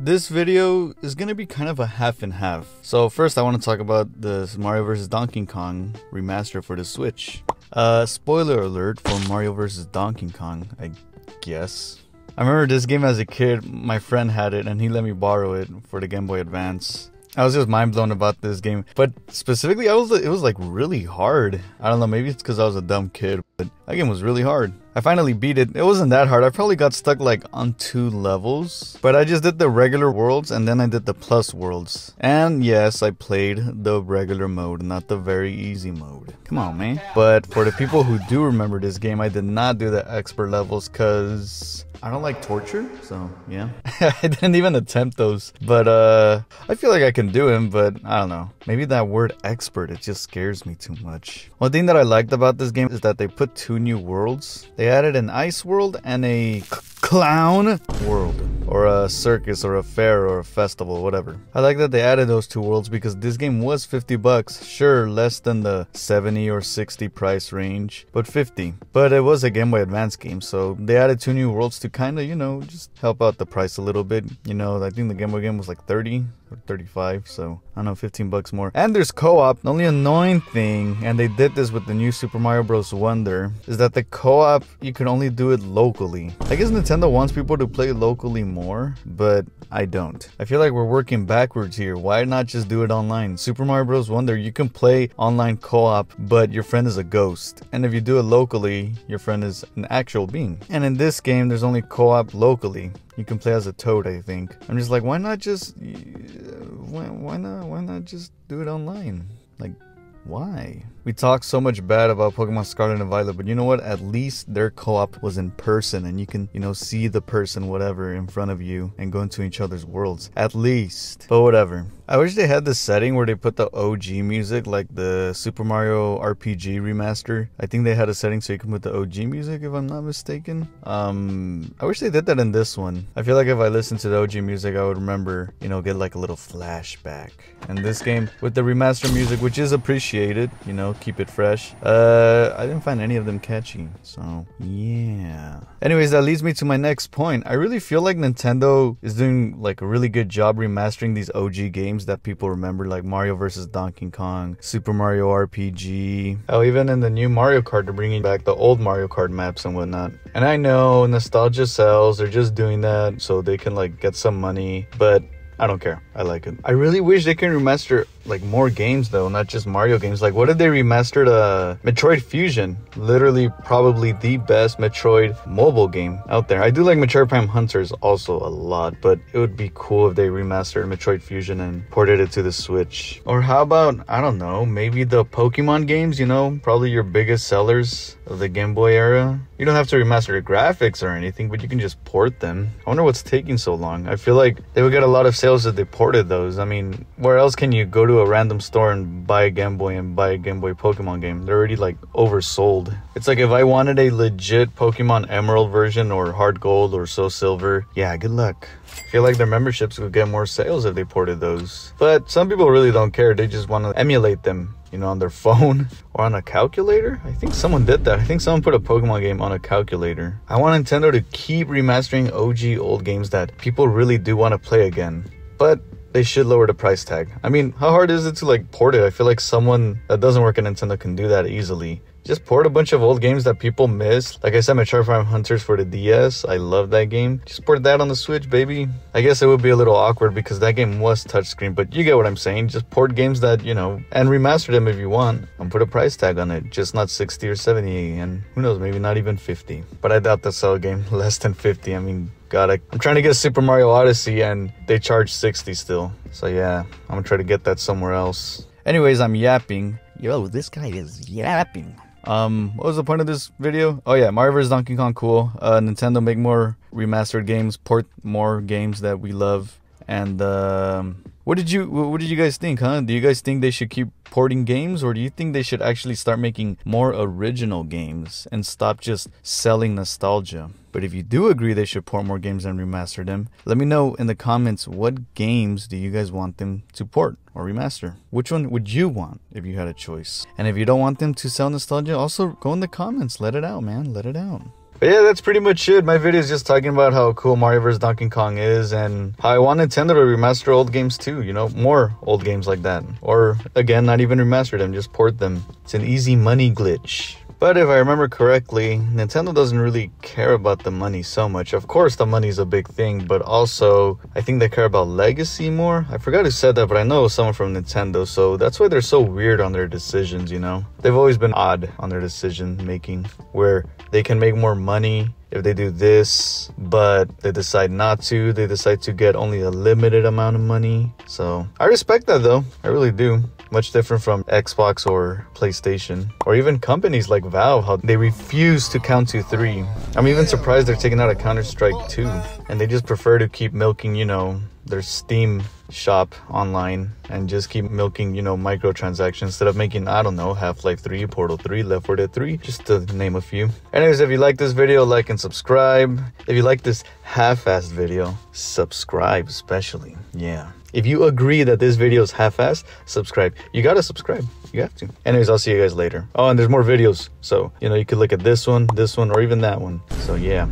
This video is gonna be kind of a half and half. So first I want to talk about the Mario vs DonkeyKong remaster for the Switch. Spoiler alert for Mario vs DonkeyKong, I guess. I remember this game as a kid. My friend had it and he let me borrow it for the Game Boy Advance. I was just mind blown about this game, but specifically it was like really hard. I don't know, maybe it's because I was a dumb kid, but that game was really hard. I finally beat it. It wasn't that hard. I probably got stuck like on 2 levels, but I just did the regular worlds and then I did the plus worlds. And yes, I played the regular mode, not the very easy mode. Come on, man. But for the people who do remember this game, I did not do the expert levels because I don't like torture, so yeah. I didn't even attempt those, but I feel like I can do them, but I don't know. Maybe that word expert, it just scares me too much. One thing that I liked about this game is that they put 2 new worlds. They added an ice world and a clown world, or a circus or a fair or a festival, whatever. I like that they added those 2 worlds because this game was 50 bucks. Sure, less than the 70 or 60 price range, but 50. But it was a Game Boy Advance game, so they added 2 new worlds to kind of, you know, just help out the price a little bit. You know, I think the Game Boy game was like 30 or 35, so I don't know, 15 bucks more. And there's co-op. The only annoying thing, and they did this with the new Super Mario Bros. Wonder, is that the co-op, you can only do it locally. I guess Nintendo wants people to play locally more, but I don't. I feel like we're working backwards here. Why not just do it online? Super Mario Bros. Wonder, you can play online co-op, but your friend is a ghost. And if you do it locally, your friend is an actual being. And in this game, there's only co-op locally. You can play as a toad, I think. I'm just like, why not just why not just do it online? Like, why? We talk so much bad about Pokemon Scarlet and Violet, but you know what? At least their co-op was in person and you can, you know, see the person, whatever, in front of you and go into each other's worlds. At least. But whatever. I wish they had this setting where they put the OG music, like the Super Mario RPG remaster. I think they had a setting so you can put the OG music, if I'm not mistaken. I wish they did that in this one. I feel like if I listened to the OG music, I would remember, you know, get like a little flashback. And this game, with the remaster music, which is appreciated, you know, keep it fresh. I didn't find any of them catchy, so yeah. Anyways, that leads me to my next point. I really feel like Nintendo is doing like a really good job remastering these OG games that people remember, like Mario vs. DonkeyKong, Super Mario RPG. Oh, even in the new Mario Kart, they're bringing back the old Mario Kart maps and whatnot. And I know nostalgia sells, they're just doing that so they can like get some money, but I don't care. I like it. I really wish they can remaster like more games though, not just Mario games. Like, what if they remastered Metroid Fusion? Literally probably the best Metroid mobile game out there. I do like Metroid Prime Hunters also a lot, but it would be cool if they remastered Metroid Fusion and ported it to the Switch. Or how about, I don't know, maybe the Pokemon games, you know, probably your biggest sellers of the Game Boy era. You don't have to remaster the graphics or anything, but you can just port them. I wonder what's taking so long. I feel like they would get a lot of sales if they ported those. I mean, where else can you go to a random store and buy a Game Boy and buy a Game Boy Pokemon game? They're already like oversold. It's like if I wanted a legit Pokemon Emerald version or Heart Gold or Soul Silver, yeah, good luck. I feel like their memberships would get more sales if they ported those. But some people really don't care. They just want to emulate them, you know, on their phone or on a calculator. I think someone did that. I think someone put a Pokemon game on a calculator. I want Nintendo to keep remastering OG old games that people really do want to play again. But they should lower the price tag. I mean, how hard is it to like port it? I feel like someone that doesn't work at Nintendo can do that easily. Just port a bunch of old games that people miss. Like I said, Metroid Prime Hunters for the DS. I love that game. Just port that on the Switch, baby. I guess it would be a little awkward because that game was touchscreen, but you get what I'm saying. Just port games that, you know, and remaster them if you want, and put a price tag on it. Just not 60 or 70, and who knows, maybe not even 50. But I doubt they'll sell a game less than 50. I mean, God, I'm trying to get Super Mario Odyssey and they charge 60 still. So yeah, I'm gonna try to get that somewhere else. Anyways, I'm yapping. Yo, this guy is yapping. What was the point of this video? Oh yeah, Mario vs. DonkeyKong, cool. Nintendo make more remastered games, port more games that we love. And what did you guys think, huh? Do you guys think they should keep porting games, or do you think they should actually start making more original games and stop just selling nostalgia? But if you do agree they should port more games and remaster them, let me know in the comments, what games do you guys want them to port or remaster? Which one would you want if you had a choice? And if you don't want them to sell nostalgia, also go in the comments, let it out, man, let it out. But yeah, that's pretty much it. My video is just talking about how cool Mario vs. Donkey Kong is and how I want Nintendo to remaster old games too, you know, more old games like that. Or again, not even remaster them, just port them. It's an easy money glitch. But if I remember correctly, Nintendo doesn't really care about the money so much. Of course, the money's a big thing, but also I think they care about legacy more. I forgot who said that, but I know it was someone from Nintendo, so that's why they're so weird on their decisions, you know? They've always been odd on their decision making, where they can make more money if they do this, but they decide not to. They decide to get only a limited amount of money. So I respect that though, I really do. Much different from Xbox or PlayStation, or even companies like Valve, how they refuse to count to 3. I'm even surprised they're taking out a Counter-Strike 2, and they just prefer to keep milking, you know, their Steam shop online and just keep milking, you know, microtransactions instead of making, I don't know, Half-Life 3, Portal 3, Left 4 Dead 3, just to name a few. Anyways, if you like this video, like and subscribe. If you like this half-assed video, subscribe especially. Yeah. If you agree that this video is half-assed, subscribe. You gotta subscribe. You have to. Anyways, I'll see you guys later. Oh, and there's more videos. So, you know, you could look at this one, or even that one. So, yeah.